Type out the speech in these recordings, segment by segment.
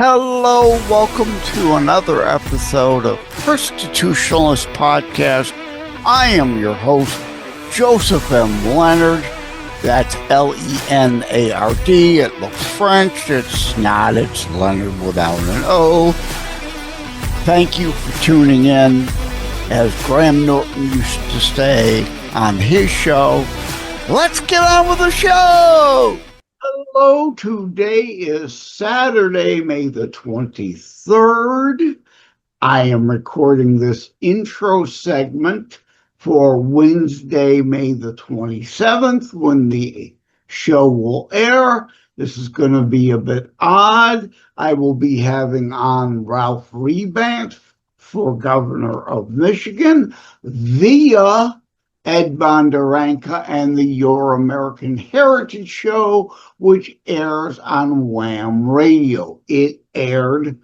Hello, welcome to another episode of Constitutionalist Podcast. I am your host, Joseph M. Leonard. That's Leonard. It looks French. It's not. It's Leonard without an O. Thank you for tuning in. As Graham Norton used to say on his show, let's get on with the show! Hello, today is Saturday, May the 23rd. I am recording this intro segment for Wednesday, May the 27th, when the show will air. This is going to be a bit odd. I will be having on Ralph Rebant for governor of Michigan via Ed Bondarenka and the Your American Heritage Show, which airs on WAAM Radio. It aired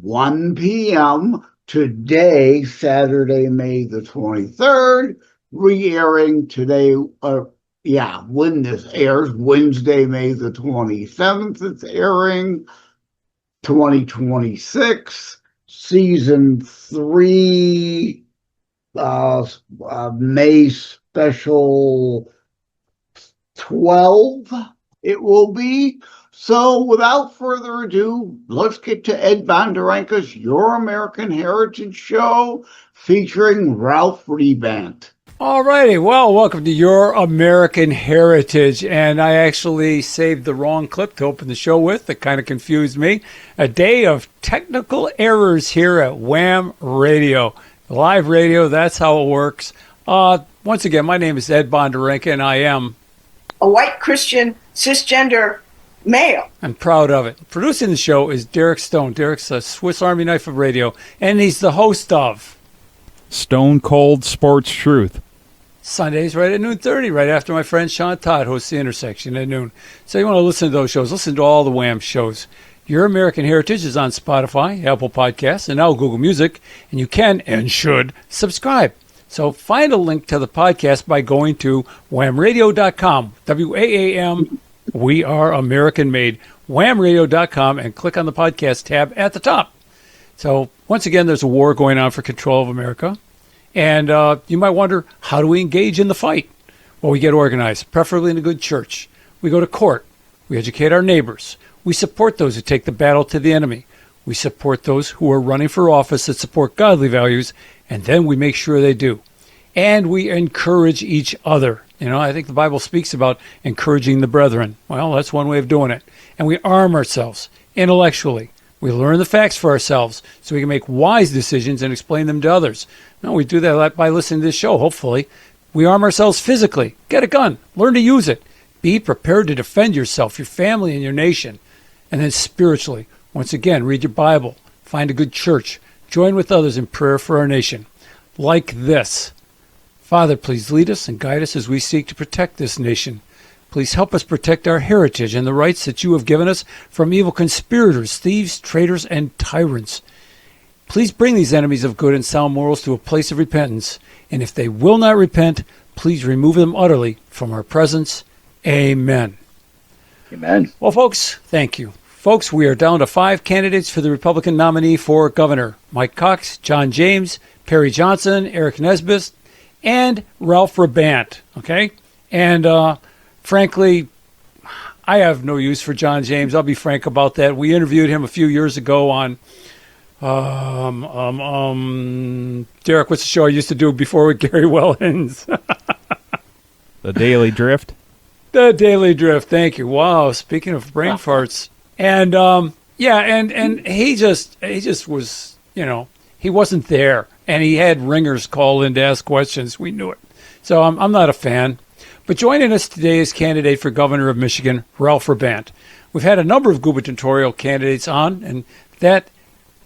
1 p.m. today, Saturday, May the 23rd, re-airing today, when this airs, Wednesday, May the 27th, it's airing, 2026, Season 3, May Special 12, it will be. So without further ado, let's get to Ed Bondarenka's Your American Heritage Show featuring Ralph Rebant. All righty. Well, welcome to Your American Heritage. And I actually saved the wrong clip to open the show with. That kind of confused me. A day of technical errors here at WAAM Radio. Live radio, that's how it works. Once again, my name is Ed Bondarenka, and I am a white Christian cisgender male. I'm proud of it. Producing the show is Derek Stone. Derek's a Swiss Army knife of radio, and he's the host of Stone Cold Sports Truth. Sundays right at noon 30, right after my friend Sean Todd hosts The Intersection at noon. So you want to listen to those shows, listen to all the WAAM shows. Your American Heritage is on Spotify, Apple Podcasts, and now Google Music, and you can and should subscribe. So find a link to the podcast by going to whamradio.com, WAAM, we are American made, whamradio.com, and click on the podcast tab at the top. So once again, there's a war going on for control of America, and you might wonder, how do we engage in the fight? Well, we get organized, preferably in a good church. We go to court. We educate our neighbors. We support those who take the battle to the enemy. We support those who are running for office that support godly values, and then we make sure they do. And we encourage each other. You know, I think the Bible speaks about encouraging the brethren. Well, that's one way of doing it. And we arm ourselves intellectually. We learn the facts for ourselves so we can make wise decisions and explain them to others. No, we do that by listening to this show, hopefully. We arm ourselves physically. Get a gun. Learn to use it. Be prepared to defend yourself, your family, and your nation. And then spiritually, once again, read your Bible, find a good church, join with others in prayer for our nation. Like this. Father, please lead us and guide us as we seek to protect this nation. Please help us protect our heritage and the rights that you have given us from evil conspirators, thieves, traitors, and tyrants. Please bring these enemies of good and sound morals to a place of repentance. And if they will not repent, please remove them utterly from our presence. Amen. Amen. Well, folks, thank you. Folks, we are down to 5 candidates for the Republican nominee for governor. Mike Cox, John James, Perry Johnson, Eric Nesbitt, and Ralph Rebant. Okay? And frankly, I have no use for John James. I'll be frank about that. We interviewed him a few years ago on Derek, what's the show I used to do before with Gary Wellens? The Daily Drift. The Daily Drift, thank you. Wow, speaking of brain farts. And and he just was, he wasn't there. And he had ringers call in to ask questions. We knew it. So I'm not a fan. But joining us today is candidate for governor of Michigan, Ralph Rebant. We've had a number of gubernatorial candidates on, and that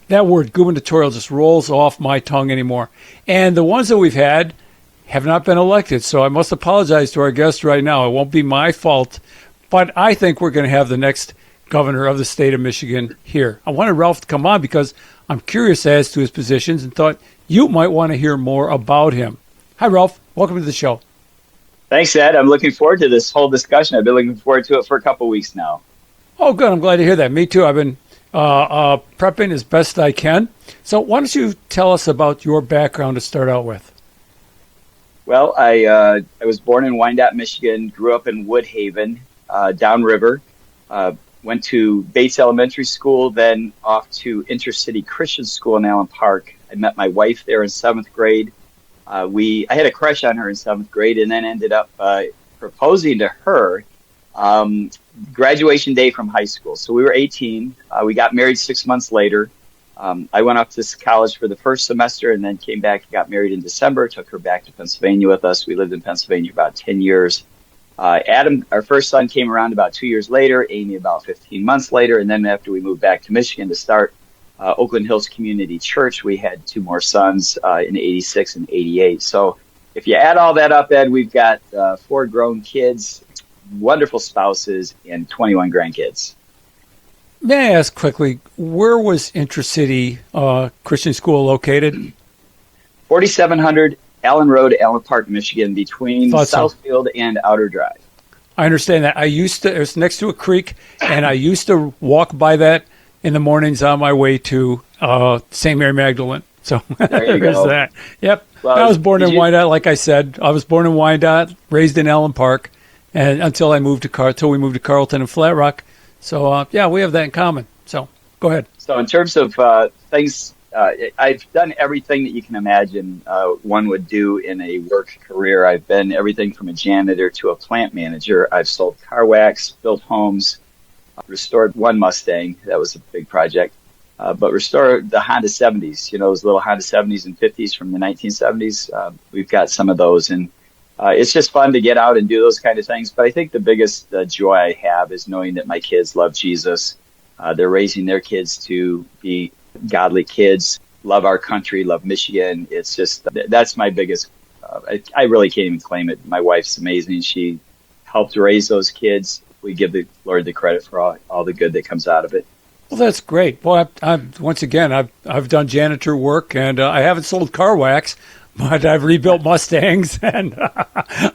word gubernatorial just rolls off my tongue anymore. And the ones that we've had have not been elected, so I must apologize to our guest right now. It won't be my fault, but I think we're going to have the next governor of the state of Michigan here. I wanted Ralph to come on because I'm curious as to his positions and thought you might want to hear more about him. Hi, Ralph. Welcome to the show. Thanks, Ed. I'm looking forward to this whole discussion. I've been looking forward to it for a couple weeks now. Oh, good. I'm glad to hear that. Me too. I've been prepping as best I can. So why don't you tell us about your background to start out with? Well, I was born in Wyandotte, Michigan, grew up in Woodhaven, downriver, went to Bates Elementary School, then off to Intercity Christian School in Allen Park. I met my wife there in 7th grade. I had a crush on her in 7th grade and then ended up proposing to her graduation day from high school. So we were 18. We got married 6 months later. I went off to college for the first semester and then came back and got married in December, took her back to Pennsylvania with us. We lived in Pennsylvania about 10 years. Adam, our first son, came around about 2 years later, Amy about 15 months later, and then after we moved back to Michigan to start Oakland Hills Community Church, we had 2 more sons in 86 and 88. So if you add all that up, Ed, we've got 4 grown kids, wonderful spouses, and 21 grandkids. May I ask quickly, where was Intercity Christian School located? 4700 Allen Road, Allen Park, Michigan, between Southfield and Outer Drive. I understand that. It was next to a creek, and I used to walk by that in the mornings on my way to St. Mary Magdalene. So there you there's go. that. Yep. Well, I was born in Wyandotte, like I said. I was born in Wyandotte, raised in Allen Park, and until we moved to Carlton and Flat Rock. So, we have that in common. So, go ahead. So in terms of things, I've done everything that you can imagine one would do in a work career. I've been everything from a janitor to a plant manager. I've sold car wax, built homes, restored one Mustang. That was a big project. But restored the Honda 70s, those little Honda 70s and 50s from the 1970s. We've got some of those. And it's just fun to get out and do those kind of things. But I think the biggest joy I have is knowing that my kids love Jesus. They're raising their kids to be godly kids, love our country, love Michigan. It's just, that's my biggest, I really can't even claim it. My wife's amazing. She helped raise those kids. We give the Lord the credit for all the good that comes out of it. Well, that's great. Well, I've done janitor work, and I haven't sold car wax, but I've rebuilt Mustangs, and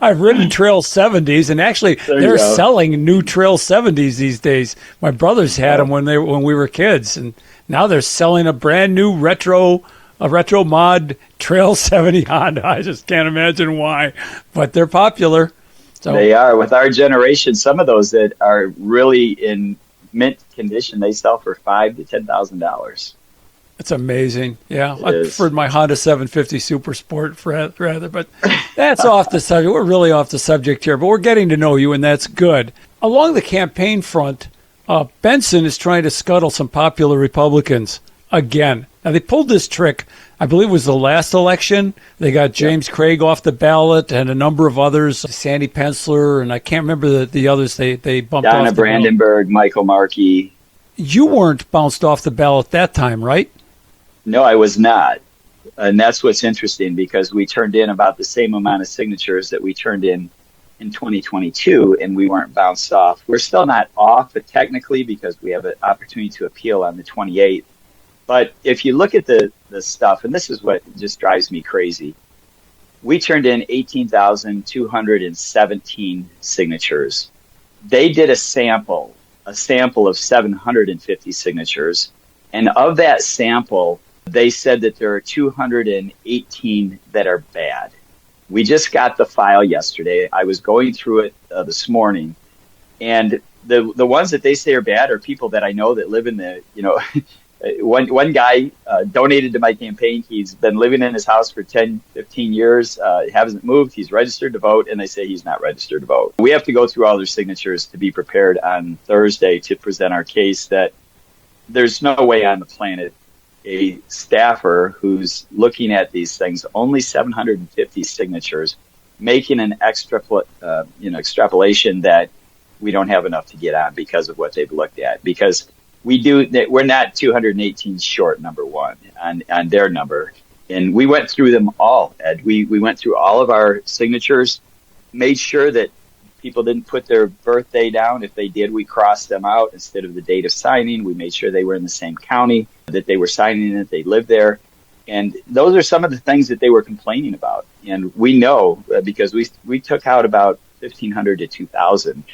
I've ridden Trail 70s, and actually they're selling new Trail 70s these days. My brothers had them when we were kids, and now they're selling a brand new retro mod Trail 70 Honda. I just can't imagine why, but they're popular. So they are. With our generation, some of those that are really in mint condition, they sell for $5,000 to $10,000. It's amazing. Yeah, I preferred my Honda 750 Super Sport rather, but that's off the subject. We're really off the subject here, but we're getting to know you, and that's good. Along the campaign front, Benson is trying to scuttle some popular Republicans again. Now, they pulled this trick, I believe it was the last election. They got James Craig off the ballot and a number of others, Sandy Pensler, and I can't remember the others they bumped off. Donna Brandenburg, Michael Markey. You weren't bounced off the ballot that time, right? No, I was not. And that's what's interesting, because we turned in about the same amount of signatures that we turned in 2022, and we weren't bounced off. We're still not off, but technically, because we have an opportunity to appeal on the 28th. But if you look at the stuff, and this is what just drives me crazy, we turned in 18,217 signatures. They did a sample of 750 signatures. And of that sample, they said that there are 218 that are bad. We just got the file yesterday. I was going through it this morning. And the ones that they say are bad are people that I know that live in the, one guy donated to my campaign. He's been living in his house for 10, 15 years, hasn't moved. He's registered to vote, and they say he's not registered to vote. We have to go through all their signatures to be prepared on Thursday to present our case that there's no way on the planet a staffer who's looking at these things, only 750 signatures, making an extrapolation that we don't have enough to get on because of what they've looked at. Because we're not 218 short, number one, on their number. And we went through them all, Ed. We went through all of our signatures, made sure that people didn't put their birthday down. If they did, we crossed them out instead of the date of signing. We made sure they were in the same county, that they were signing it, they lived there. And those are some of the things that they were complaining about. And we know because we took out about 1,500 to 2,000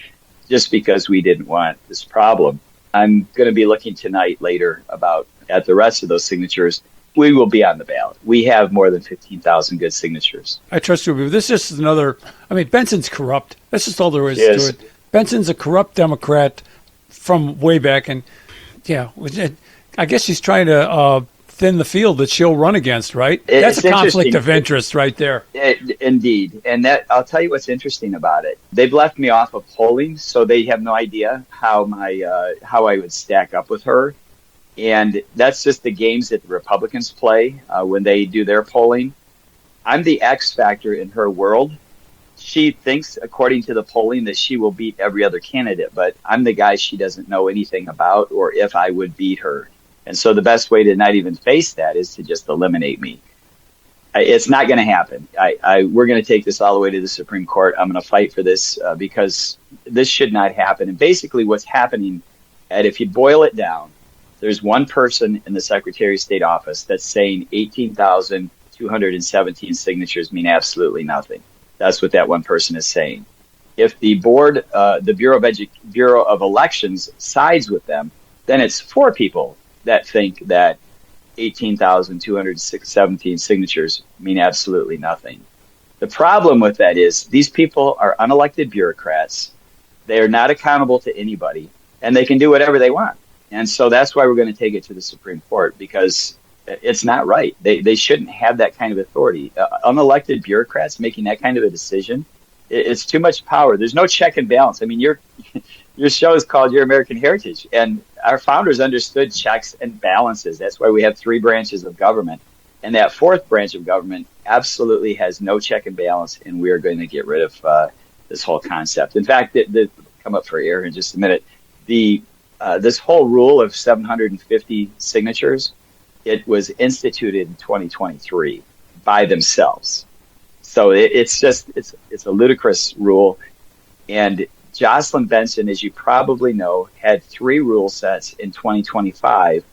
just because we didn't want this problem. I'm going to be looking tonight later about at the rest of those signatures. We will be on the ballot. We have more than 15,000 good signatures. I trust you. But this is just another. I mean, Benson's corrupt. That's just all there is Yes. to it. Benson's a corrupt Democrat from way back, and yeah, I guess she's trying to thin the field that she'll run against. Right? That's a conflict of interest right there. Indeed, and that I'll tell you what's interesting about it. They've left me off of polling, so they have no idea how I would stack up with her. And that's just the games that the Republicans play when they do their polling. I'm the X factor in her world. She thinks, according to the polling, that she will beat every other candidate, but I'm the guy she doesn't know anything about or if I would beat her. And so the best way to not even face that is to just eliminate me. It's not going to happen. We're going to take this all the way to the Supreme Court. I'm going to fight for this because this should not happen. And basically what's happening, Ed, if you boil it down, there's one person in the Secretary of State office that's saying 18,217 signatures mean absolutely nothing. That's what that one person is saying. If the board, the Bureau of Elections sides with them, then it's 4 people that think that 18,217 signatures mean absolutely nothing. The problem with that is these people are unelected bureaucrats. They are not accountable to anybody, and they can do whatever they want. And so that's why we're going to take it to the Supreme Court, because it's not right. They shouldn't have that kind of authority. Unelected bureaucrats making that kind of a decision, it's too much power. There's no check and balance. I mean, your show is called Your American Heritage, and our founders understood checks and balances. That's why we have 3 branches of government. And that 4th branch of government absolutely has no check and balance, and we are going to get rid of this whole concept. In fact, come up for air in just a minute. This whole rule of 750 signatures, it was instituted in 2023 by themselves. So it's a ludicrous rule. And Jocelyn Benson, as you probably know, had 3 rule sets in 2025.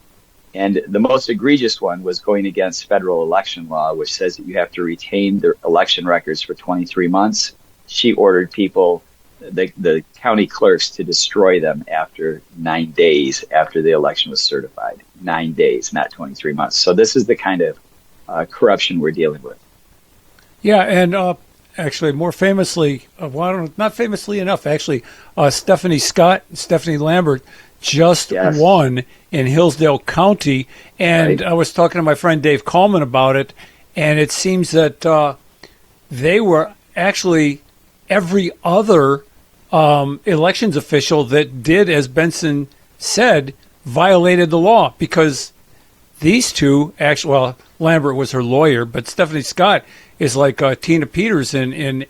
And the most egregious one was going against federal election law, which says that you have to retain the election records for 23 months. She ordered people, the county clerks, to destroy them after 9 days after the election was certified. 9 days, not 23 months. So this is the kind of corruption we're dealing with. Yeah, and actually, more famously, not famously enough, actually, Stephanie Lambert just won in Hillsdale County, and right. I was talking to my friend Dave Coleman about it, and it seems that they were actually every other elections official that did, as Benson said, violated the law, because these two actually, well, Lambert was her lawyer, but Stephanie Scott is like Tina Peters in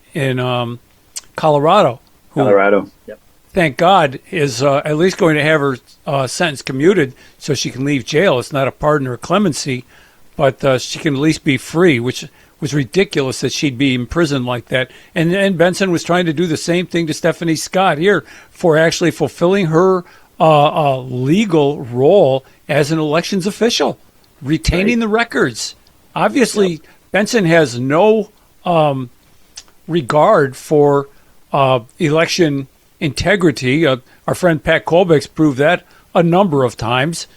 Colorado. Colorado, yep. Thank God is at least going to have her sentence commuted so she can leave jail. It's not a pardon or clemency, but she can at least be free, which was ridiculous that she'd be in prison like that. And Benson was trying to do the same thing to Stephanie Scott here for actually fulfilling her legal role as an elections official, retaining the records. Obviously, Benson has no regard for election integrity. Our friend Pat Colbeck's proved that a number of times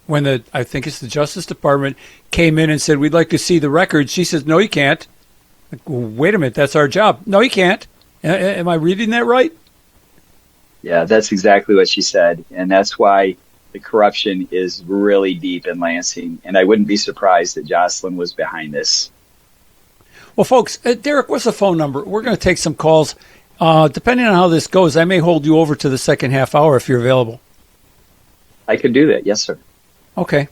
when I think it's the Justice Department came in and said, we'd like to see the records. She says, no, you can't. Like, well, wait a minute, that's our job. No, you can't. Am I reading that right? Yeah, that's exactly what she said. And that's why the corruption is really deep in Lansing. And I wouldn't be surprised that Jocelyn was behind this. Well, folks, Derek, what's the phone number? We're going to take some calls. Depending on how this goes, I may hold you over to the second half hour if you're available. I could do that. Yes, sir. Okay.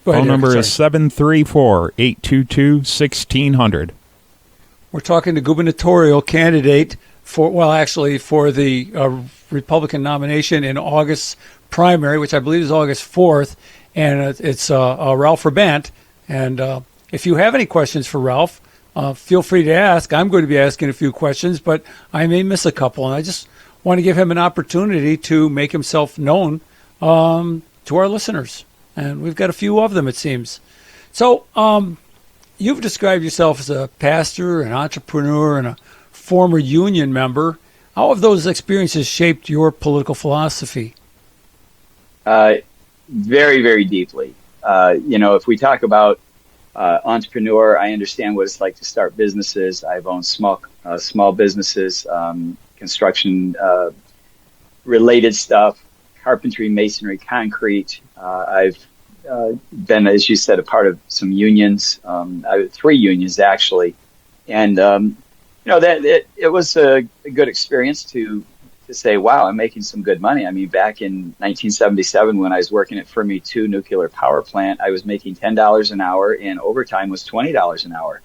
Go ahead, phone Derek. number is 734-822-1600. We're talking to gubernatorial candidate for the Republican nomination in August's primary, which I believe is August 4th, and it's Ralph Rebant. And if you have any questions for Ralph, feel free to ask. I'm going to be asking a few questions, but I may miss a couple, and I just want to give him an opportunity to make himself known to our listeners. And we've got a few of them, it seems. So you've described yourself as a pastor, an entrepreneur, and a former union member. How have those experiences shaped your political philosophy? Very, very deeply. If we talk about entrepreneur, I understand what it's like to start businesses. I've owned small businesses, construction related stuff, carpentry, masonry, concrete. I've been, as you said, a part of some unions, 3 unions actually, and it was a good experience to say, wow, I'm making some good money. I mean, back in 1977, when I was working at Fermi 2 nuclear power plant, I was making $10 an hour, and overtime was $20 an hour.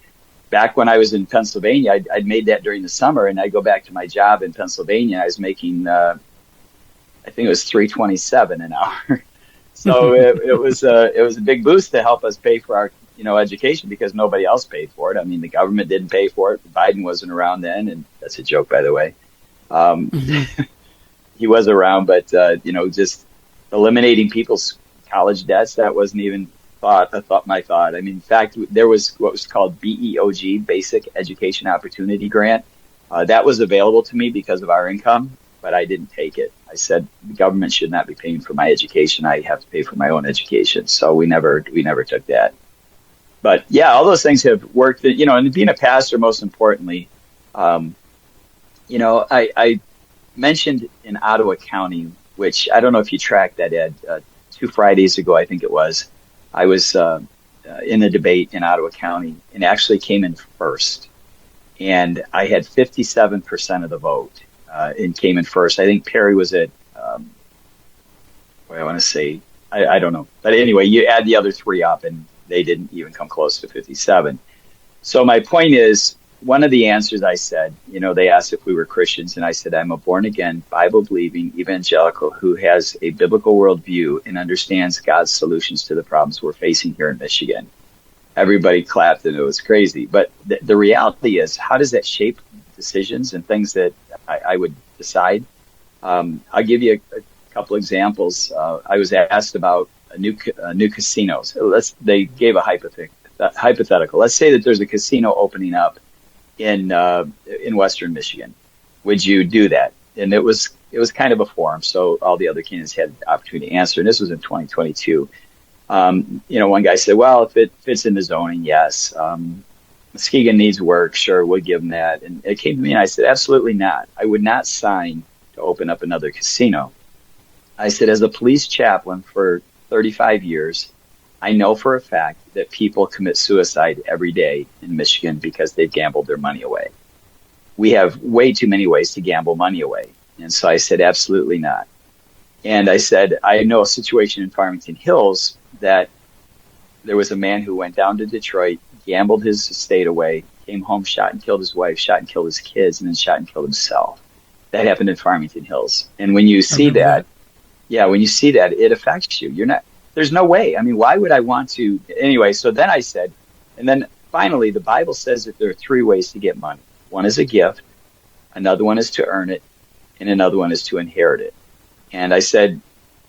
Back when I was in Pennsylvania, I'd made that during the summer, and I go back to my job in Pennsylvania. I was making, I think it was $3.27 an hour. So it was a big boost to help us pay for our education, because nobody else paid for it. I mean, the government didn't pay for it. Biden wasn't around then, and that's a joke, by the way. He was around, but just eliminating people's college debts, that wasn't even my thought. I mean, in fact, there was what was called BEOG, Basic Education Opportunity Grant. That was available to me because of our income, but I didn't take it. I said the government should not be paying for my education. I have to pay for my own education. So we never took that. But yeah, all those things have worked. And being a pastor, most importantly, I mentioned in Ottawa County, which I don't know if you tracked that, Ed. 2 Fridays ago, I think it was, I was in a debate in Ottawa County and actually came in first. And I had 57% of the vote and came in first. I think Perry was at, I want to say, I don't know. But anyway, you add the other 3 up and they didn't even come close to 57. So my point is, one of the answers I said, they asked if we were Christians, and I said, I'm a born-again, Bible-believing evangelical who has a biblical worldview and understands God's solutions to the problems we're facing here in Michigan. Everybody clapped, and it was crazy. But the reality is, how does that shape decisions and things that I would decide? I'll give you a couple examples. I was asked about new casinos. They gave a hypothetical. Let's say that there's a casino opening up in Western Michigan. Would you do that? And it was kind of a forum, so all the other candidates had the opportunity to answer. And this was in 2022. One guy said, well, if it fits in the zoning, yes. Muskegon needs work, sure, we'll give them that. And it came to me and I said, absolutely not. I would not sign to open up another casino. I said, as a police chaplain for 35 years, I know for a fact that people commit suicide every day in Michigan because they've gambled their money away. We have way too many ways to gamble money away. And so I said, absolutely not. And I said, I know a situation in Farmington Hills that there was a man who went down to Detroit, gambled his estate away, came home, shot and killed his wife, shot and killed his kids, and then shot and killed himself. That happened in Farmington Hills. And when you see that, it affects you. There's no way. I mean, why would I want to? Anyway, so then I said, and then finally, the Bible says that there are 3 ways to get money. One is a gift, another one is to earn it, and another one is to inherit it. And I said,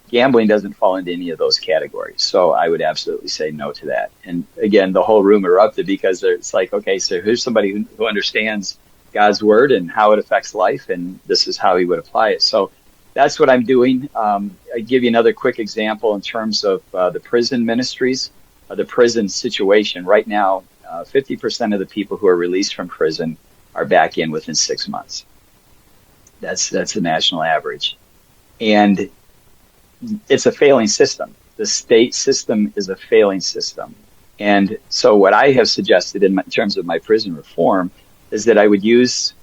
gambling doesn't fall into any of those categories. So I would absolutely say no to that. And again, the whole room erupted because it's like, okay, so here's somebody who understands God's word and how it affects life, and this is how he would apply it. So that's what I'm doing. I give you another quick example in terms of the prison ministries, the prison situation. Right now, 50% of the people who are released from prison are back in within 6 months. That's the national average. And it's a failing system. The state system is a failing system. And so what I have suggested in terms of my prison reform is that I would use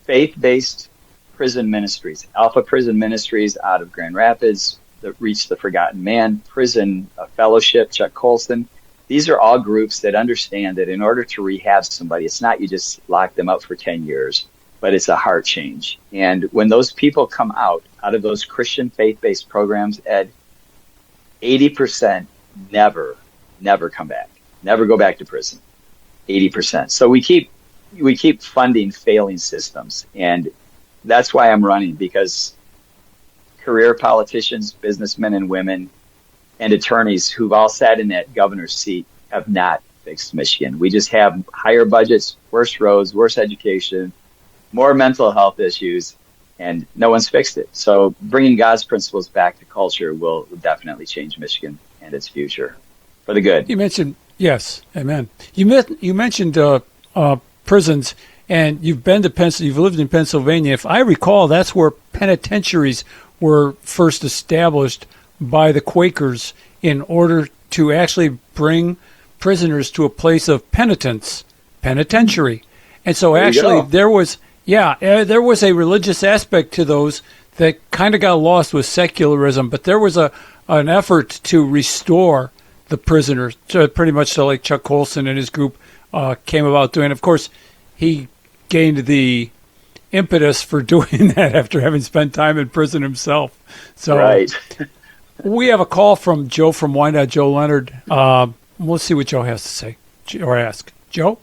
faith-based prison ministries, Alpha Prison Ministries out of Grand Rapids, that Reach the Forgotten Man, Prison Fellowship, Chuck Colson. These are all groups that understand that in order to rehab somebody, it's not you just lock them up for 10 years, but it's a heart change. And when those people come out of those Christian faith-based programs, Ed, 80% never come back, never go back to prison, 80%. So we keep funding failing systems, and that's why I'm running, because career politicians, businessmen and women, and attorneys who've all sat in that governor's seat have not fixed Michigan. We just have higher budgets, worse roads, worse education, more mental health issues, and no one's fixed it. So bringing God's principles back to culture will definitely change Michigan and its future for the good. You mentioned, yes, amen. You mentioned prisons, and you've been to you've lived in Pennsylvania. If I recall, that's where penitentiaries were first established by the Quakers in order to actually bring prisoners to a place of penitence, penitentiary. And so actually there was a religious aspect to those that kind of got lost with secularism, but there was an effort to restore the prisoners, pretty much so like Chuck Colson and his group came about doing. Of course, he gained the impetus for doing that after having spent time in prison himself. So right. We have a call from Joe from Wyandotte, Joe Leonard. We'll see what Joe has to say or ask. Joe?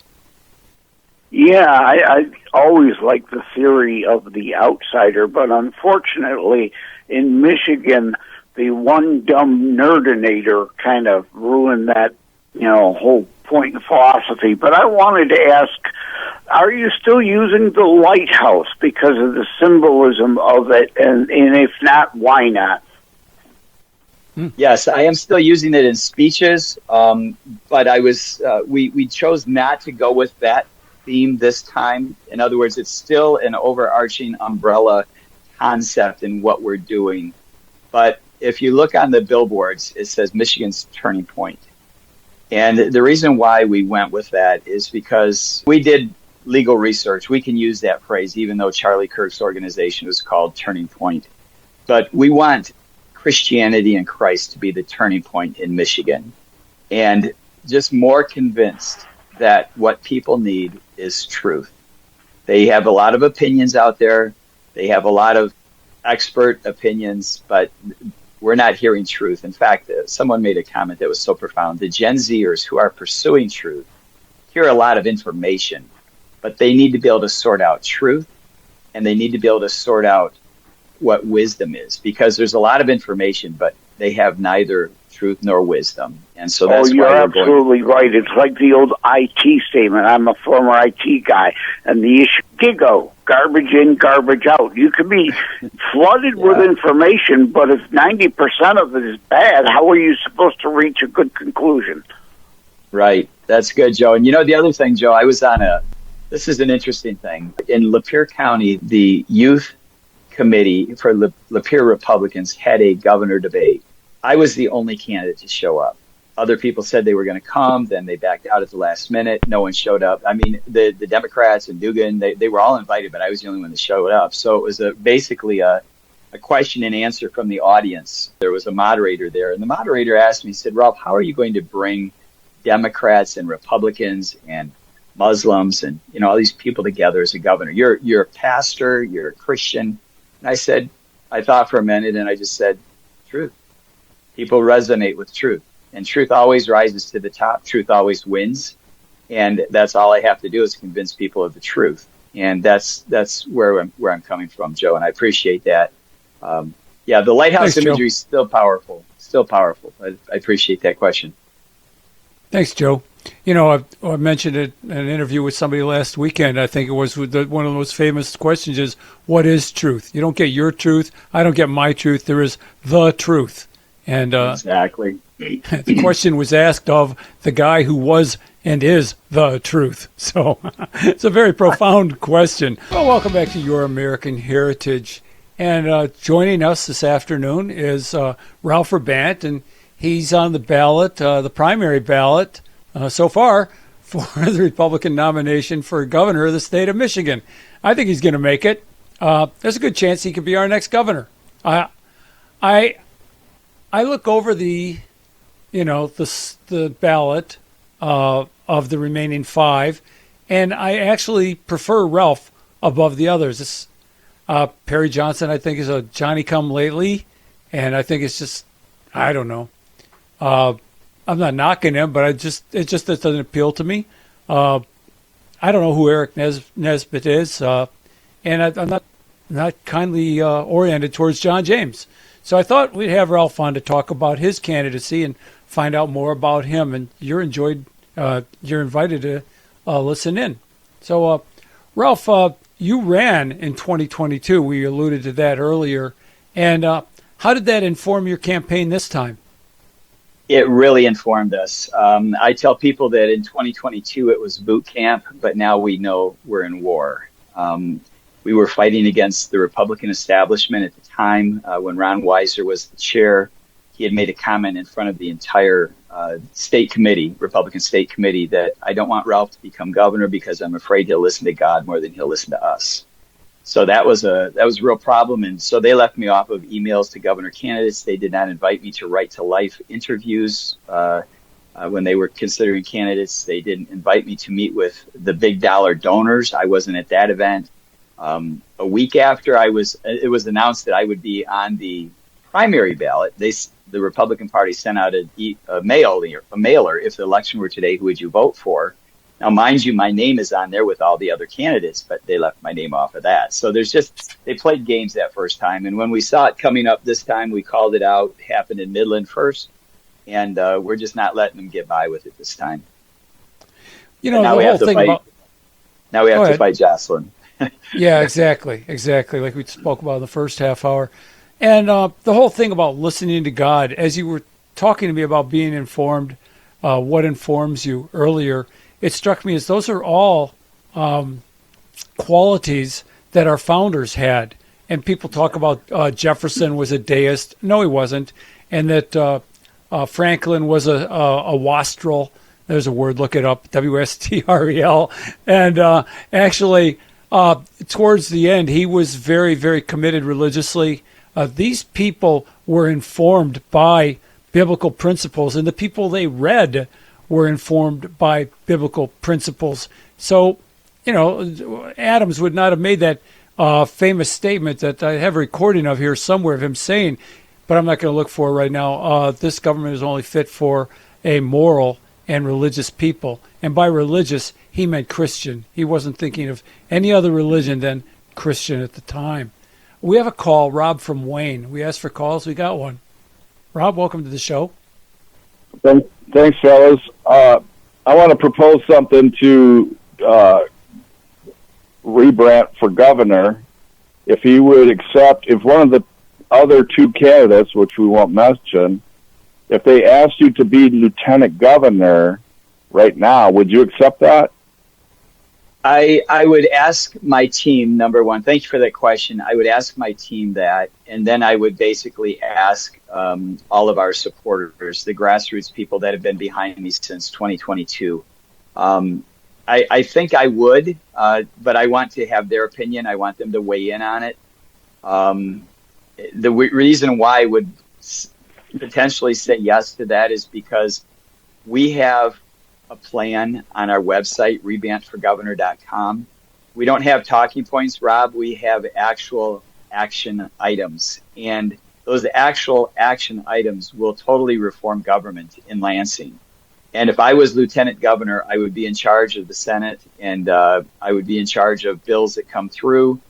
Yeah, I always like the theory of the outsider, but unfortunately in Michigan, the one dumb nerdinator kind of ruined that, whole point in philosophy. But I wanted to ask, are you still using the lighthouse because of the symbolism of it? And if not, why not? Yes, I am still using it in speeches, but I was we chose not to go with that theme this time. In other words, it's still an overarching umbrella concept in what we're doing. But if you look on the billboards, it says Michigan's Turning Point. And the reason why we went with that is because we did legal research. We can use that phrase, even though Charlie Kirk's organization was called Turning Point. But we want Christianity and Christ to be the turning point in Michigan. And just more convinced that what people need is truth. They have a lot of opinions out there. They have a lot of expert opinions, but we're not hearing truth. In fact, someone made a comment that was so profound. The Gen Zers who are pursuing truth hear a lot of information, but they need to be able to sort out truth, and they need to be able to sort out what wisdom is, because there's a lot of information, but they have neither truth nor wisdom. And so that's you're why we're absolutely right. It's like the old IT statement. I'm a former IT guy, and the issue, GIGO, garbage in, garbage out. You can be flooded with information, but if 90% of it is bad, how are you supposed to reach a good conclusion? Right. That's good, Joe. And the other thing, Joe, I was on this is an interesting thing. In Lapeer County, the youth committee for Lapeer Republicans had a governor debate. I was the only candidate to show up. Other people said they were going to come, then they backed out at the last minute. No one showed up. I mean, the Democrats and Dugan, they were all invited, but I was the only one that showed up. So it was basically a question and answer from the audience. There was a moderator there, and the moderator asked me, he said, Ralph, how are you going to bring Democrats and Republicans and Muslims and all these people together as a governor? You're a pastor, you're a Christian. And I thought for a minute, and I just said, truth. People resonate with truth, and truth always rises to the top. Truth always wins, and that's all I have to do is convince people of the truth. And that's where I'm coming from, Joe, and I appreciate that. The lighthouse imagery is still powerful. I appreciate that question. Thanks, Joe. I mentioned it in an interview with somebody last weekend. I think it was one of the most famous questions is, what is truth? You don't get your truth. I don't get my truth. There is the truth. And exactly. The question was asked of the guy who was and is the truth. So it's a very profound question. Well, welcome back to Your American Heritage. And joining us this afternoon is Ralph Rebant, and he's on the ballot, the primary ballot, so far for the Republican nomination for governor of the state of Michigan. I think he's going to make it. There's a good chance he could be our next governor. I look over the ballot of the remaining five, and I actually prefer Ralph above the others. Perry Johnson, I think, is a Johnny-come-lately, and I think it's just, I don't know. I'm not knocking him, but it just doesn't appeal to me. I don't know who Eric Nesbitt is, and I'm not kindly oriented towards John James. So I thought we'd have Ralph on to talk about his candidacy and find out more about him. And you're invited to listen in. So, Ralph, you ran in 2022. We alluded to that earlier. And how did that inform your campaign this time? It really informed us. I tell people that in 2022 it was boot camp, but now we know we're in war. We were fighting against the Republican establishment at the time when Ron Weiser was the chair. He had made a comment in front of the entire state committee, Republican state committee, that I don't want Ralph to become governor because I'm afraid he'll listen to God more than he'll listen to us. So that was a real problem. And so they left me off of emails to governor candidates. They did not invite me to right to life interviews when they were considering candidates. They didn't invite me to meet with the big dollar donors. I wasn't at that event. A week after it was announced that I would be on the primary ballot, the Republican Party sent out a mailer. If the election were today, who would you vote for? Now, mind you, my name is on there with all the other candidates, but they left my name off of that. So they played games that first time. And when we saw it coming up this time, we called it out. It happened in Midland first. And we're just not letting them get by with it this time. You know, the whole thing about... Now we have to fight Jocelyn. Yeah, exactly. Like we spoke about in the first half hour. And the whole thing about listening to God, as you were talking to me about being informed, what informs you earlier, it struck me as those are all qualities that our founders had. And people talk about Jefferson was a deist. No, he wasn't. And that Franklin was a wastrel. There's a word, look it up, W-S-T-R-E-L. And actually, towards the end, he was very, very committed religiously. These people were informed by biblical principles, and the people they read were informed by biblical principles. So, you know, Adams would not have made that famous statement that I have a recording of here somewhere of him saying, but I'm not going to look for it right now, this government is only fit for a moral and religious people. And by religious, he meant Christian. He wasn't thinking of any other religion than Christian at the time. We have a call, Rob from Wayne. We asked for calls. We got one. Rob, welcome to the show. Thanks, fellas. I want to propose something to Rebandt for governor. If he would accept, if one of the other two candidates, which we won't mention, if they asked you to be lieutenant governor right now, would you accept that? I would ask my team, number one, thank you for that question. I would ask my team that, and then I would basically ask all of our supporters, the grassroots people that have been behind me since 2022. I think I would, but I want to have their opinion. I want them to weigh in on it. The reason why I would potentially say yes to that is because we have a plan on our website, rebandtforgovernor.com. We don't have talking points, Rob. We have actual action items. And those actual action items will totally reform government in Lansing. And if I was lieutenant governor, I would be in charge of the Senate, and I would be in charge of bills that come through.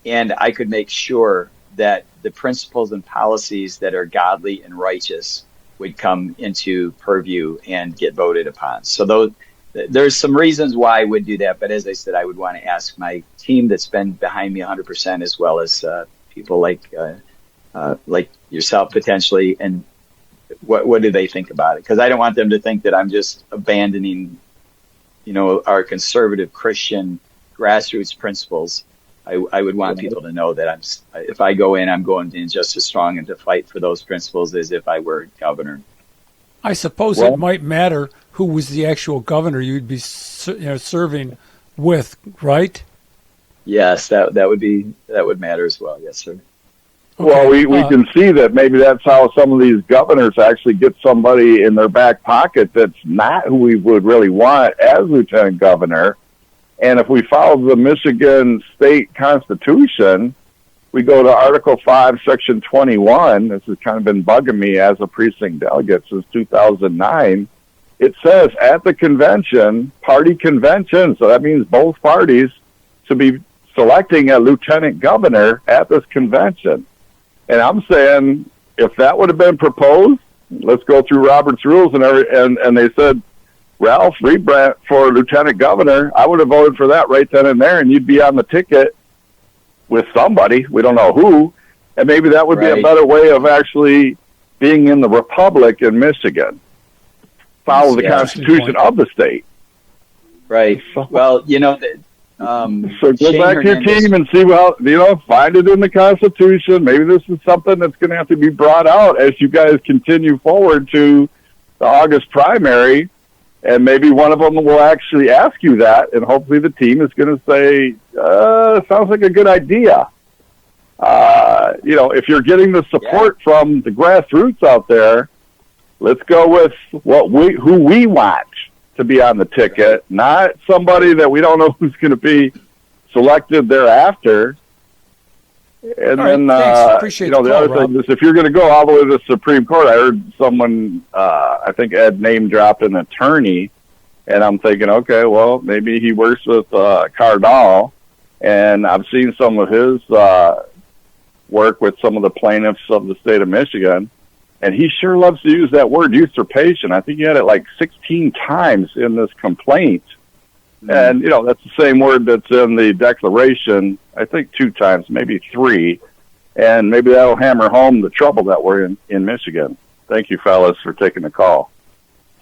And I could make sure that the principles and policies that are godly and righteous would come into purview and get voted upon. So there's some reasons why I would do that. But as I said, I would want to ask my team that's been behind me 100%, as well as people like yourself potentially. And what do they think about it? Because I don't want them to think that I'm just abandoning, our conservative Christian grassroots principles. I would want people to know that if I go in, I'm going in just as strong and to fight for those principles as if I were governor. I suppose it might matter who was the actual governor you'd be serving with, right? Yes, that would matter as well. Yes, sir. Okay. Well, we can see that maybe that's how some of these governors actually get somebody in their back pocket that's not who we would really want as lieutenant governor. And if we follow the Michigan State Constitution, we go to Article 5, Section 21. This has kind of been bugging me as a precinct delegate since 2009. It says at the convention, party convention, so that means both parties, to be selecting a lieutenant governor at this convention. And I'm saying if that would have been proposed, let's go through Robert's rules and they said, Ralph Rebant for lieutenant governor, I would have voted for that right then and there, and you'd be on the ticket with somebody. We don't know who. And maybe that would be a better way of actually being in the republic in Michigan. Follow the Constitution of the state. Right. Well, you know, so go back to your team and see how, you know, find it in the Constitution. Maybe this is something that's going to have to be brought out as you guys continue forward to the August primary. And maybe one of them will actually ask you that, and hopefully the team is going to say, sounds like a good idea. You know, if you're getting the support from the grassroots out there, let's go with who we want to be on the ticket, not somebody that we don't know who's going to be selected thereafter. And then, you know, the other thing is, if you're going to go all the way to the Supreme Court, I heard someone, I think Ed name dropped an attorney, and I'm thinking, okay, well, maybe he works with Cardall, and I've seen some of his work with some of the plaintiffs of the state of Michigan, and he sure loves to use that word usurpation. I think he had it like 16 times in this complaint. And, you know, that's the same word that's in the Declaration, I think 2 times, maybe 3. And maybe that'll hammer home the trouble that we're in Michigan. Thank you, fellas, for taking the call.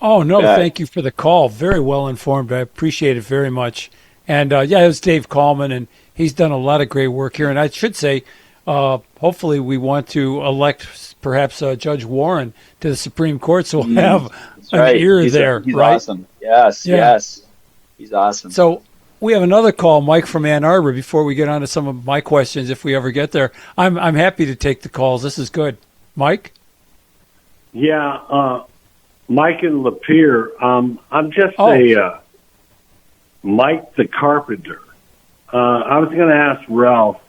Oh, no, thank you for the call. Very well informed. I appreciate it very much. And, it was Dave Kallman, and he's done a lot of great work here. And I should say, hopefully we want to elect perhaps Judge Warren to the Supreme Court, so we'll have an ear there, he's right? Awesome. Yes. He's awesome. So we have another call, Mike from Ann Arbor, before we get on to some of my questions, if we ever get there. I'm happy to take the calls. This is good. Mike? Yeah, Mike and Lapeer. I'm just Mike the Carpenter. I was going to ask Ralph,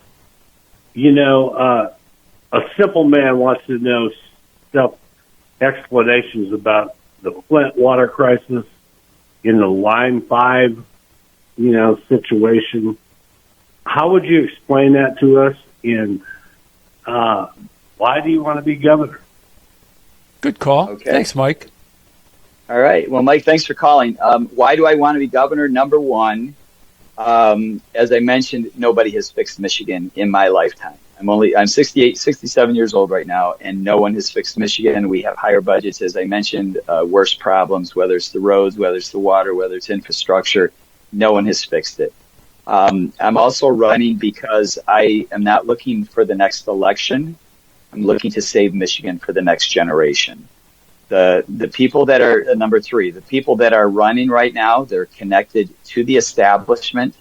you know, a simple man wants to know explanations about the Flint water crisis in the Line 5, you know, situation. How would you explain that to us? And why do you want to be governor? Good call. Okay. Thanks, Mike. All right. Well, Mike, thanks for calling. Why do I want to be governor? Number one, as I mentioned, nobody has fixed Michigan in my lifetime. I'm 67 years old right now, and no one has fixed Michigan. We have higher budgets, as I mentioned, worse problems, whether it's the roads, whether it's the water, whether it's infrastructure. No one has fixed it. I'm also running because I am not looking for the next election. I'm looking to save Michigan for the next generation. The people that are, number 3, the people that are running right now, they're connected to the establishment.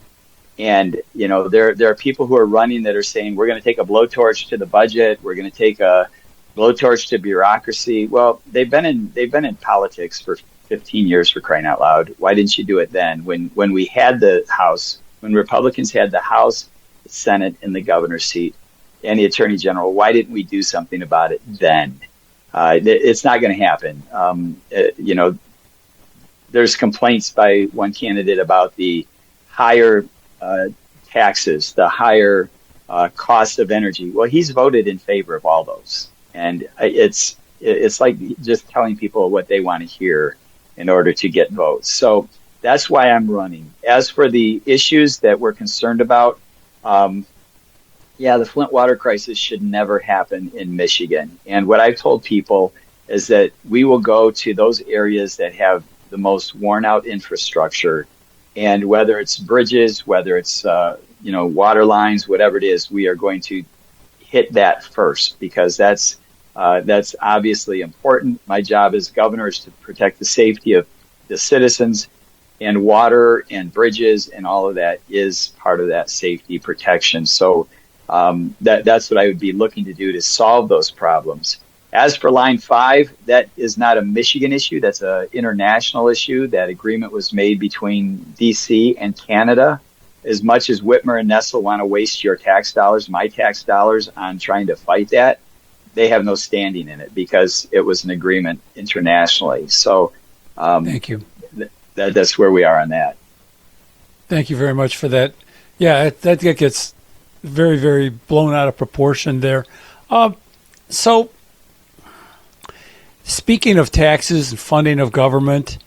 And, you know, there are people who are running that are saying, we're going to take a blowtorch to the budget. We're going to take a blowtorch to bureaucracy. Well, they've been in politics for 15 years, for crying out loud. Why didn't you do it then? When we had the House, when Republicans had the House, the Senate, and the governor's seat, and the Attorney General, why didn't we do something about it then? It's not going to happen. You know, there's complaints by one candidate about the higher taxes, the higher cost of energy. Well, he's voted in favor of all those, and it's like just telling people what they want to hear in order to get votes. So that's why I'm running. As for the issues that we're concerned about, the Flint water crisis should never happen in Michigan. And what I've told people is that we will go to those areas that have the most worn out infrastructure. And whether it's bridges, whether it's water lines, whatever it is, we are going to hit that first, because that's obviously important. My job as governor is to protect the safety of the citizens, and water and bridges and all of that is part of that safety protection. So that's what I would be looking to do to solve those problems. As for Line 5, that is not a Michigan issue. That's an international issue. That agreement was made between D.C. and Canada. As much as Whitmer and Nestle want to waste your tax dollars, my tax dollars, on trying to fight that, they have no standing in it because it was an agreement internationally. So thank you. That's where we are on that. Thank you very much for that. Yeah, that gets very, very blown out of proportion there. So, speaking of taxes and funding of government,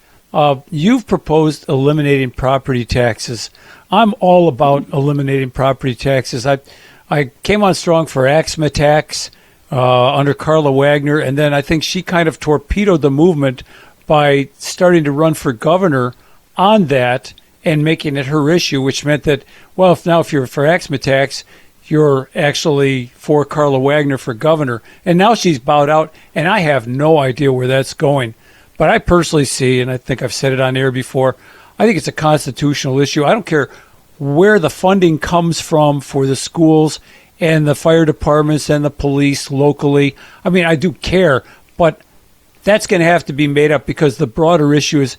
You've proposed eliminating property taxes. I'm all about eliminating property taxes. I came on strong for AXMA tax under Carla Wagner, and then I think she kind of torpedoed the movement by starting to run for governor on that and making it her issue, which meant that, well, if you're for AXMA tax, you're actually for Carla Wagner for governor. And now she's bowed out, and I have no idea where that's going. But I personally see, and I think I've said it on air before, I think it's a constitutional issue. I don't care where the funding comes from for the schools and the fire departments and the police locally. I mean, I do care, but that's going to have to be made up, because the broader issue is,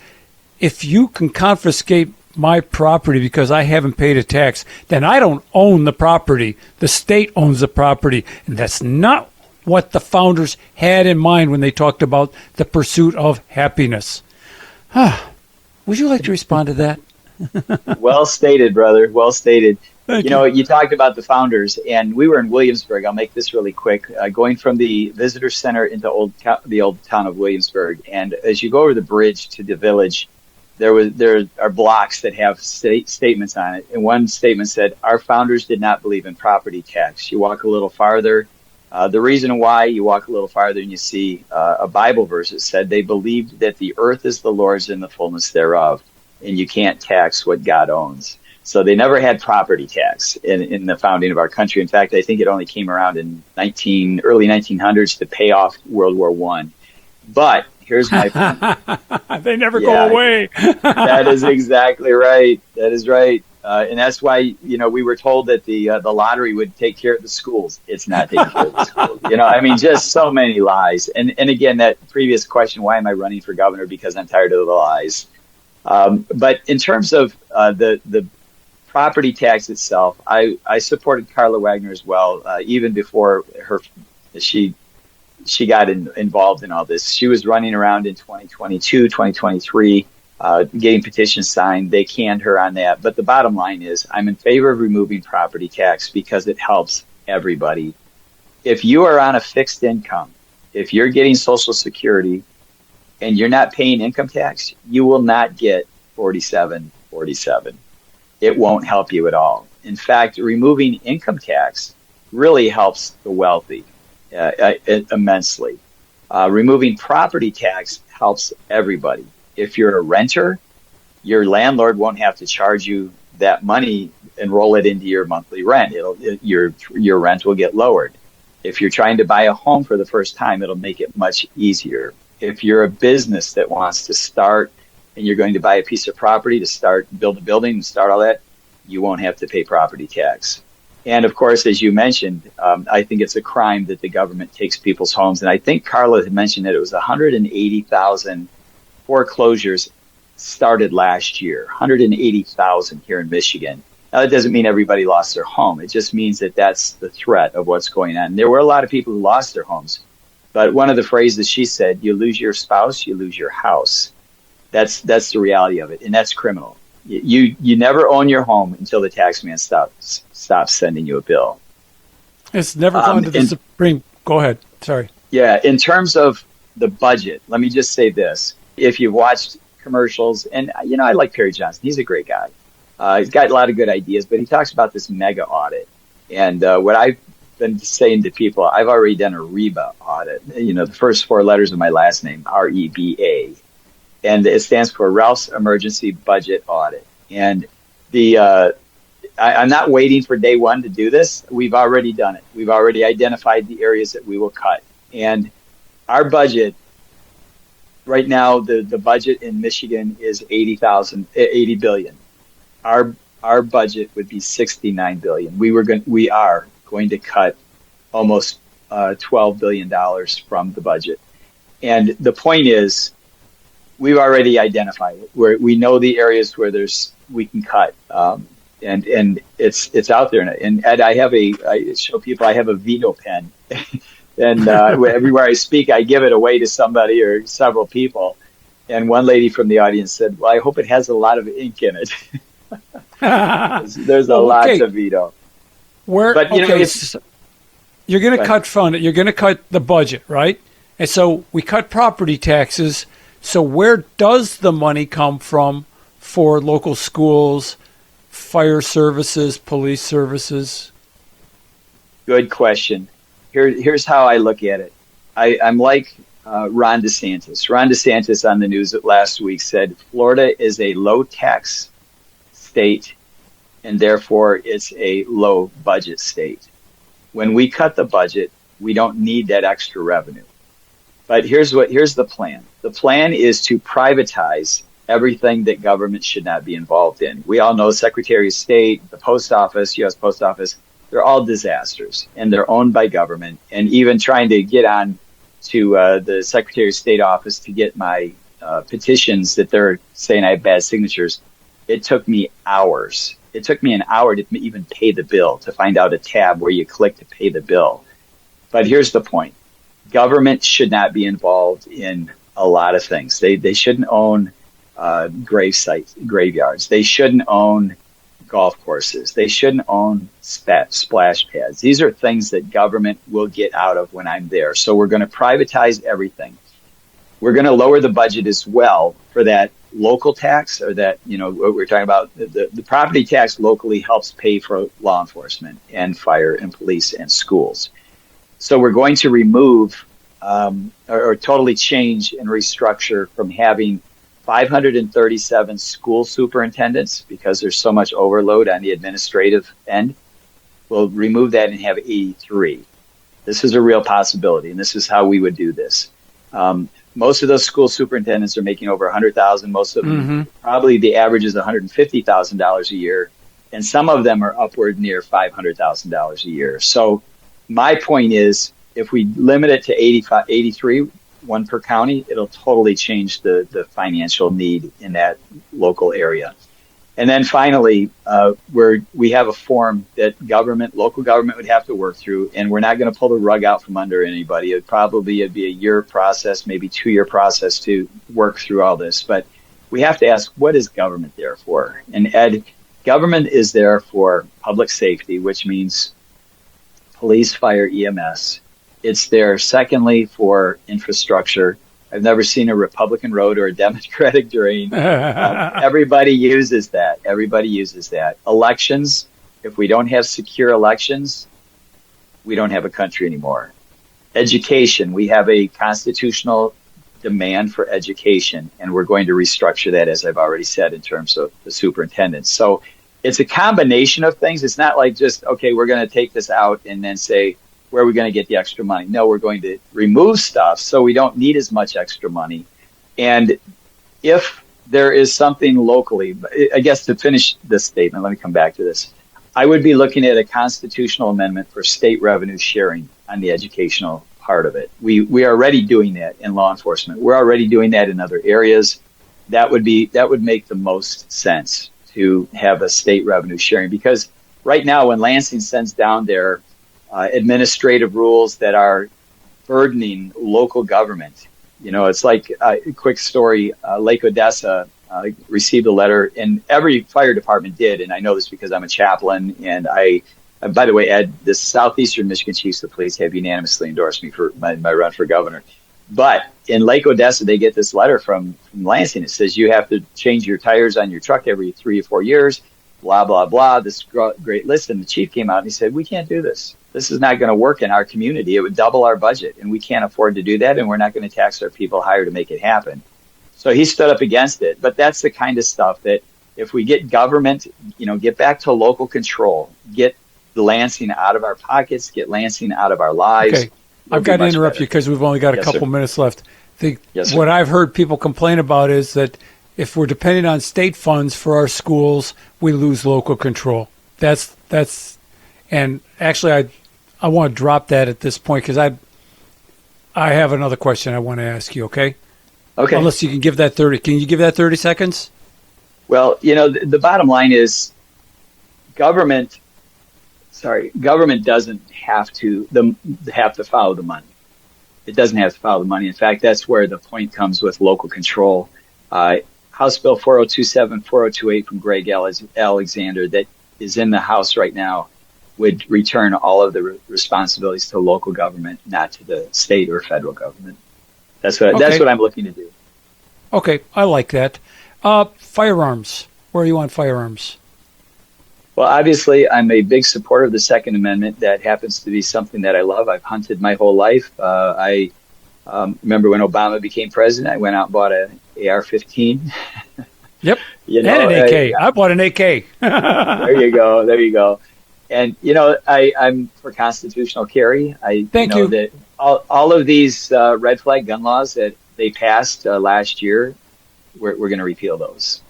if you can confiscate my property because I haven't paid a tax, then I don't own the property. The state owns the property. And that's not what the founders had in mind when they talked about the pursuit of happiness. Would you like to respond to that? Well stated, brother. Well stated. Thank You know, you talked about the founders, and we were in Williamsburg. I'll make this really quick. Going from the visitor center into the old town of Williamsburg, and as you go over the bridge to the village, there are blocks that have statements on it. And one statement said, "Our founders did not believe in property tax." You walk a little farther. The reason why, you walk a little farther and you see a Bible verse that said they believed that the earth is the Lord's and the fullness thereof, and you can't tax what God owns. So they never had property tax in the founding of our country. In fact, I think it only came around in early 1900s to pay off World War I. But here's my point. They never go away. That is exactly right. That is right. And that's why, we were told that the lottery would take care of the schools. It's not taking care of the schools. I mean, just so many lies. And again, that previous question, why am I running for governor? Because I'm tired of the lies. But in terms of the property tax itself, I supported Carla Wagner as well, even before she got involved in all this. She was running around in 2022, 2023, getting petitions signed. They canned her on that. But the bottom line is, I'm in favor of removing property tax because it helps everybody. If you are on a fixed income, if you're getting Social Security and you're not paying income tax, you will not get 4747. It won't help you at all. In fact, removing income tax really helps the wealthy immensely. Removing property tax helps everybody. If you're a renter, your landlord won't have to charge you that money and roll it into your monthly rent. Your rent will get lowered. If you're trying to buy a home for the first time, it'll make it much easier. If you're a business that wants to start and you're going to buy a piece of property to build a building and start all that, you won't have to pay property tax. And of course, as you mentioned, I think it's a crime that the government takes people's homes. And I think Carla had mentioned that it was 180,000 foreclosures started last year, 180,000 here in Michigan. Now, that doesn't mean everybody lost their home. It just means that that's the threat of what's going on. There were a lot of people who lost their homes. But one of the phrases she said, you lose your spouse, you lose your house. That's the reality of it. And that's criminal. You never own your home until the tax man stops sending you a bill. It's never gone to the Supreme. Go ahead. Sorry. Yeah. In terms of the budget, let me just say this. If you've watched commercials, and, I like Perry Johnson. He's a great guy. He's got a lot of good ideas, but he talks about this mega audit. And what I've been saying to people, I've already done a REBA audit. The first four letters of my last name, REBA. And it stands for Ralph's Emergency Budget Audit. And I'm not waiting for day one to do this. We've already done it. We've already identified the areas that we will cut. And our budget, right now, the budget in Michigan is $80 billion. Our budget would be $69 billion. We are going to cut almost $12 billion from the budget. And the point is, we've already identified it. We know the areas where we can cut, and it's out there. And Ed, I show people I have a veto pen, and everywhere I speak, I give it away to somebody or several people. And one lady from the audience said, "Well, I hope it has a lot of ink in it." There's a lot to veto. You're going to cut fund. You're going to cut the budget, right? And so we cut property taxes So where does the money come from for local schools, fire services, police services? Good question. Here's how I look at it. I'm like Ron DeSantis. Ron DeSantis on the news last week said Florida is a low-tax state, and therefore it's a low-budget state. When we cut the budget, we don't need that extra revenue. But here's the plan. The plan is to privatize everything that government should not be involved in. We all know Secretary of State, the Post Office, U.S. Post Office, they're all disasters, and they're owned by government. And even trying to get on to the Secretary of State office to get my petitions that they're saying I have bad signatures, it took me hours. It took me an hour to even pay the bill, to find out a tab where you click to pay the bill. But here's the point. Government should not be involved in a lot of things. They shouldn't own grave sites, graveyards. They shouldn't own golf courses. They shouldn't own splash pads. These are things that government will get out of when I'm there. So we're going to privatize everything. We're going to lower the budget as well for that local tax, or that, what we're talking about. The property tax locally helps pay for law enforcement and fire and police and schools. So we're going to remove or totally change and restructure from having 537 school superintendents, because there's so much overload on the administrative end. We'll remove that and have 83. This is a real possibility, and this is how we would do this. Most of those school superintendents are making over $100,000. Most of them, probably the average is $150,000 a year, and some of them are upward near $500,000 a year. So my point is, if we limit it to 83, one per county, it'll totally change the financial need in that local area. And then finally, we have a form that local government would have to work through, and we're not going to pull the rug out from under anybody. It'd be a year process, maybe 2-year process to work through all this. But we have to ask, what is government there for? And Ed, government is there for public safety, which means police, fire, EMS. It's there, secondly, for infrastructure. I've never seen a Republican road or a Democratic drain. Everybody uses that. Elections, if we don't have secure elections, we don't have a country anymore. Education, we have a constitutional demand for education, and we're going to restructure that, as I've already said, in terms of the superintendents. So it's a combination of things. It's not like just, okay, we're going to take this out and then say, where are we going to get the extra money? No, we're going to remove stuff so we don't need as much extra money. And if there is something locally, I guess to finish this statement, let me come back to this. I would be looking at a constitutional amendment for state revenue sharing on the educational part of it. We are already doing that in law enforcement. We're already doing that in other areas. That would make the most sense to have a state revenue sharing, because right now when Lansing sends down their administrative rules that are burdening local government. It's like a quick story. Lake Odessa received a letter, and every fire department did. And I know this because I'm a chaplain. And by the way, Ed, the Southeastern Michigan Chiefs of Police have unanimously endorsed me for my run for governor. But in Lake Odessa, they get this letter from Lansing. It says you have to change your tires on your truck every 3 or 4 years. Blah, blah, blah, this great list. And the chief came out and he said, we can't do this. This is not going to work in our community. It would double our budget, and we can't afford to do that, and we're not going to tax our people higher to make it happen. So he stood up against it. But that's the kind of stuff that if we get government, get back to local control, get Lansing out of our pockets, get Lansing out of our lives. Okay, I've got to interrupt you because we've only got a couple minutes left. What I've heard people complain about is that if we're depending on state funds for our schools, we lose local control. And actually, I want to drop that at this point because I have another question I want to ask you. Okay. Okay. Unless you can give that 30. Can you give that 30 seconds? Well, the bottom line is government doesn't have to follow the money. It doesn't have to follow the money. In fact, that's where the point comes with local control. House Bill 4027, 4028 from Greg Alexander that is in the House right now would return all of the responsibilities to local government, not to the state or federal government. That's what I'm looking to do. Okay, I like that. Firearms. Where are you on firearms? Well, obviously, I'm a big supporter of the Second Amendment. That happens to be something that I love. I've hunted my whole life. I remember when Obama became president, I went out and bought an AR-15. Yep, And an AK. I bought an AK. There you go. And, I'm for constitutional carry. Thank you. That all of these red flag gun laws that they passed last year, we're going to repeal those.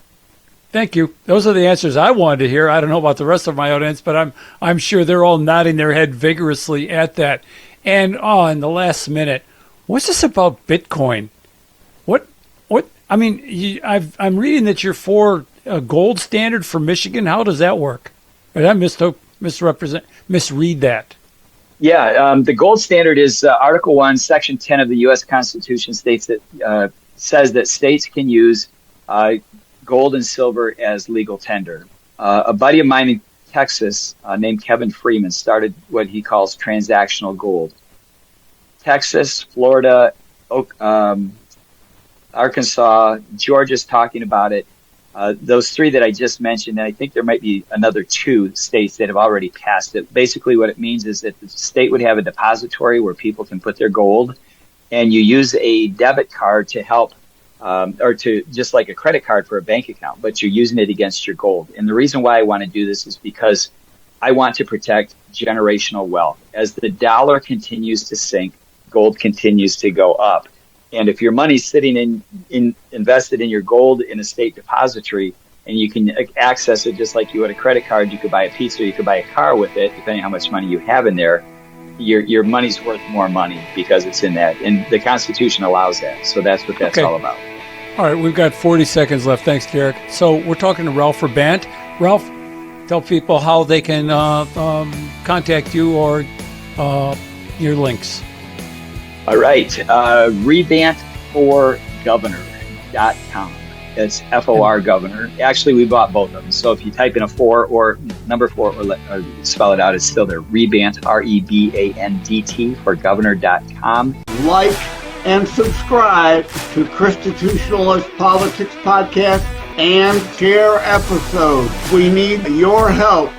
Thank you. Those are the answers I wanted to hear. I don't know about the rest of my audience, but I'm sure they're all nodding their head vigorously at that. And in the last minute, what's this about Bitcoin? What? I mean, I'm reading that you're for a gold standard for Michigan. How does that work? Or did I misread that? Yeah, the gold standard is Article 1, Section 10 of the U.S. Constitution states that says that states can use gold and silver as legal tender. A buddy of mine in Texas named Kevin Freeman started what he calls transactional gold. Texas, Florida, Arkansas, Georgia's talking about it. Those three that I just mentioned, and I think there might be another 2 states that have already passed it. Basically what it means is that the state would have a depository where people can put their gold, and you use a debit card to help or to just like a credit card for a bank account, but you're using it against your gold. And the reason why I want to do this is because I want to protect generational wealth. As the dollar continues to sink, gold continues to go up. And if your money's sitting invested in your gold in a state depository, and you can access it just like you would a credit card, you could buy a pizza, you could buy a car with it, depending on how much money you have in there, your money's worth more money because it's in that. And the Constitution allows that. So that's what that's all about. All right, we've got 40 seconds left. Thanks, Derek. So we're talking to Ralph Rebant. Ralph, tell people how they can contact you or your links. All right, RebandForGovernor.com. It's FOR Governor. Actually, we bought both of them. So if you type in a 4 or number 4 or spell it out, it's still there. Rebandt, REBANDT, for governor.com. Like and subscribe to Constitutionalist Politics Podcast and share episodes. We need your help.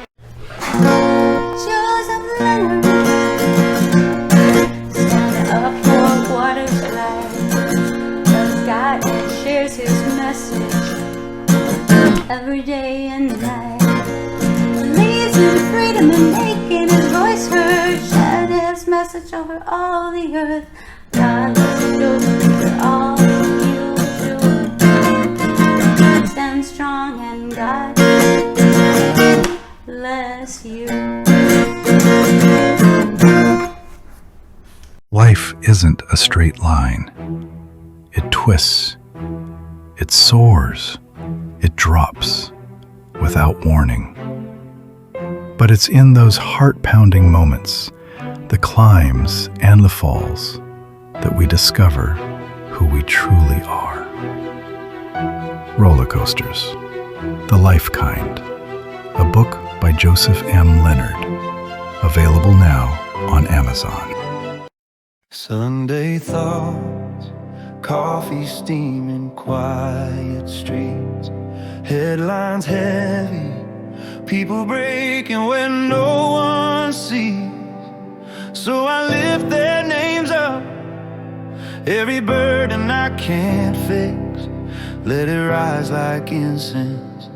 Every day and night, believes in freedom and making his voice heard, sharing his message over all the earth. God loves you for all you do. Stand strong and God bless you. Life isn't a straight line. It twists. It soars. It drops without warning. But it's in those heart-pounding moments, the climbs and the falls, that we discover who we truly are. Roller Coasters, The Life Kind, a book by Joseph M. Leonard, available now on Amazon. Sunday thoughts, coffee steaming, quiet streets, headlines heavy, people breaking when no one sees. So I lift their names up, every burden I can't fix, let it rise like incense,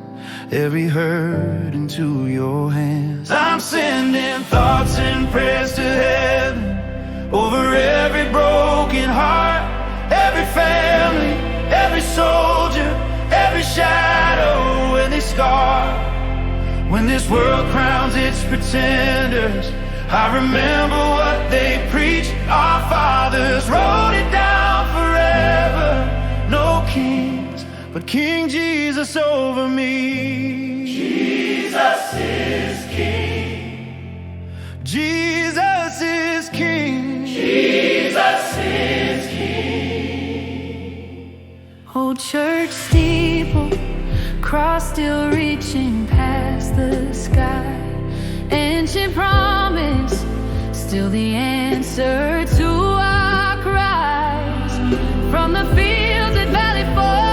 every hurt into your hands. I'm sending thoughts and prayers to heaven over every broken heart, every family, every soldier, every shadow and they scar. When this world crowns its pretenders, I remember what they preached. Our fathers wrote it down forever. No kings, but King Jesus over me. Jesus is King. Jesus is King. Jesus is King. Old church steeple, cross still reaching past the sky. Ancient promise, still the answer to our cries. From the fields at Valley Forge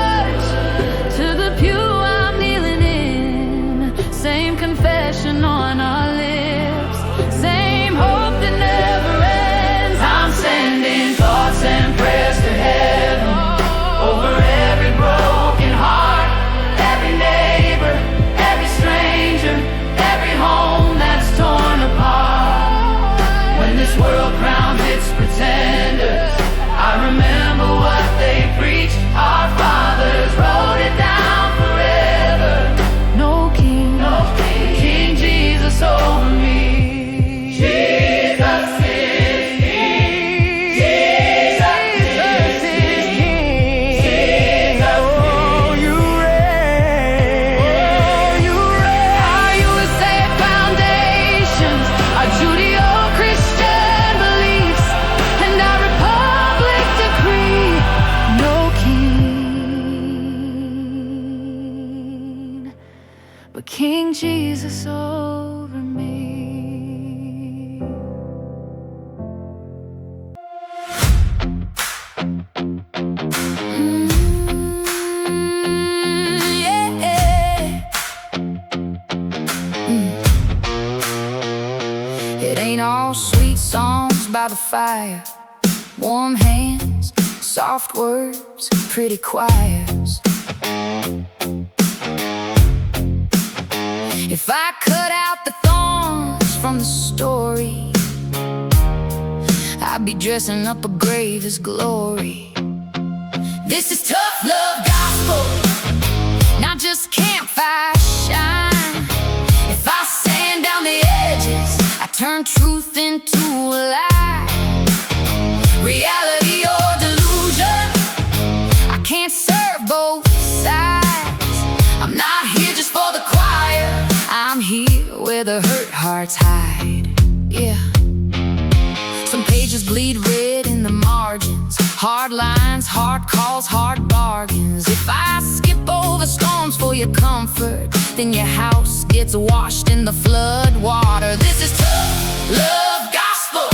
King Jesus over me. It ain't all sweet songs by the fire, warm hands, soft words, pretty choirs. If I cut out the thorns from the story, I'd be dressing up a grave as glory. This is tough love gospel, not just campfire shine. If I sand down the edges, I turn truth into a lie. Reality or delusion, I can't serve both sides. I'm not here just for the choir, I'm here where the hurt hearts hide. Yeah. Some pages bleed red in the margins, hard lines, hard calls, hard bargains. If I skip over storms for your comfort, then your house gets washed in the flood water. This is tough love gospel,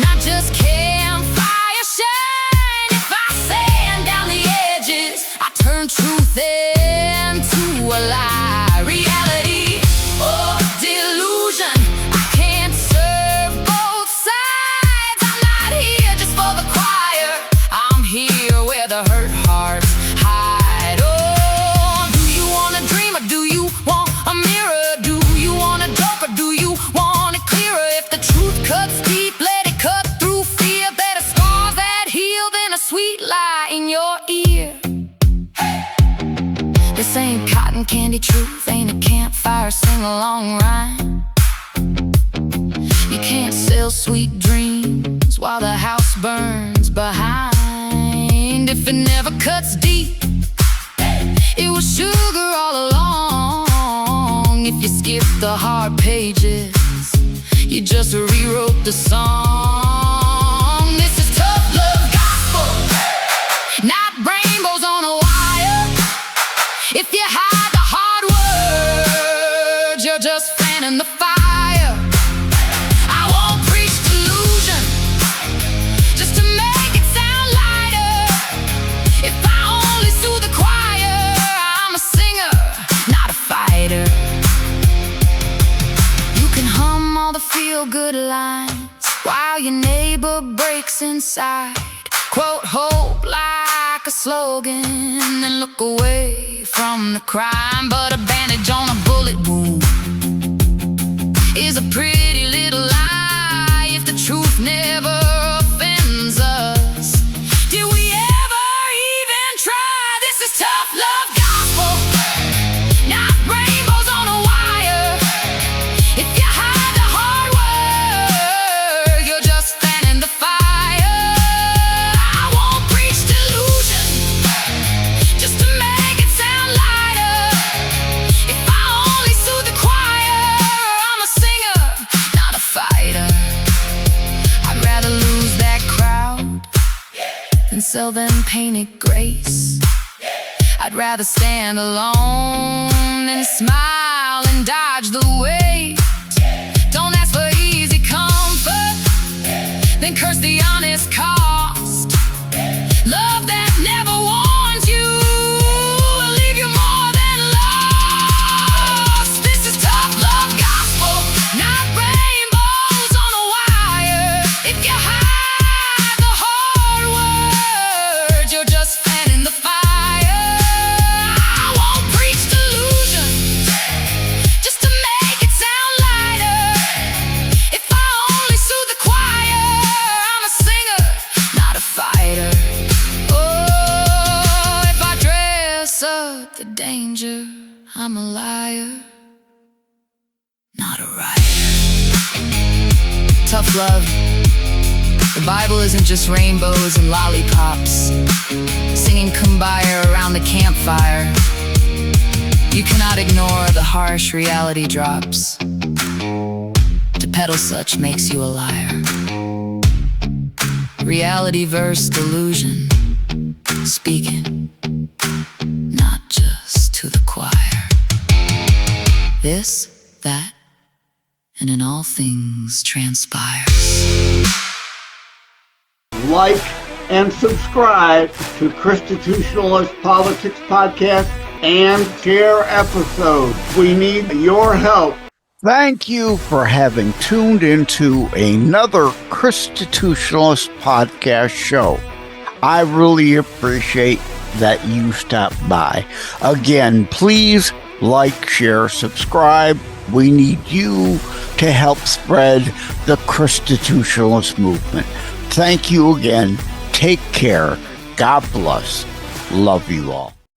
not just campfire shine. If I sand down the edges, I turn truth into a lie. Reality or delusion, I can't serve both sides. I'm not here just for the choir, I'm here where the hurt hearts hide. Oh, do you want a dream or do you want a mirror? Do you want a joke or do you want it clearer? If the truth cuts deep, let it cut through fear. Better scars that heal than a sweet lie in your ear. This ain't cotton candy truth, ain't a campfire sing-along rhyme. You can't sell sweet dreams while the house burns behind. If it never cuts deep, it was sugar all along. If you skip the hard pages, you just rewrote the song. This is tough love gospel, not rainbows on a wire. If you hide the hard words, you're just fanning the fire. I won't preach delusion just to make it sound lighter. If I only soothe the choir, I'm a singer, not a fighter. You can hum all the feel-good lines while your neighbor breaks inside. Quote hope like a slogan, then look away from the crime. But a bandage on a bullet wound is a pretty little lie if the truth never offends us. Did we ever even try? This is tough love gospel, not rainbows on a wire. If you hide the hard word, you're just fanning the fire. I won't preach delusion just to make it sound lighter. If I only soothe the choir, I'm a singer, not a fighter. I'd rather lose that crowd than sell them painted grace. I'd rather stand alone and smile and dodge the weight. Don't ask for easy comfort, then curse the honest cost. Love that never warns you will leave you more than lost. This is tough love gospel, not rainbows on a wire. If you hide the hard words, you're just fanning the fire. I won't preach delusion just to make it sound lighter. If I only soothe the choir, I'm a singer, not a fighter. Oh, if I dress up the danger, I'm a liar, not a writer. Tough love. The Bible isn't just rainbows and lollipops, singing kumbaya around the campfire. You cannot ignore the harsh reality drops. To peddle such makes you a liar. Reality versus delusion, speaking not just to the choir. this, that, and in all things transpires. Like and subscribe to Constitutionalist Politics Podcast and share episodes. We need your help. Thank you for having tuned into another Constitutionalist Podcast show. I really appreciate that you stopped by. Again, please like, share, subscribe. We need you to help spread the Constitutionalist movement. Thank you again. Take care. God bless. Love you all.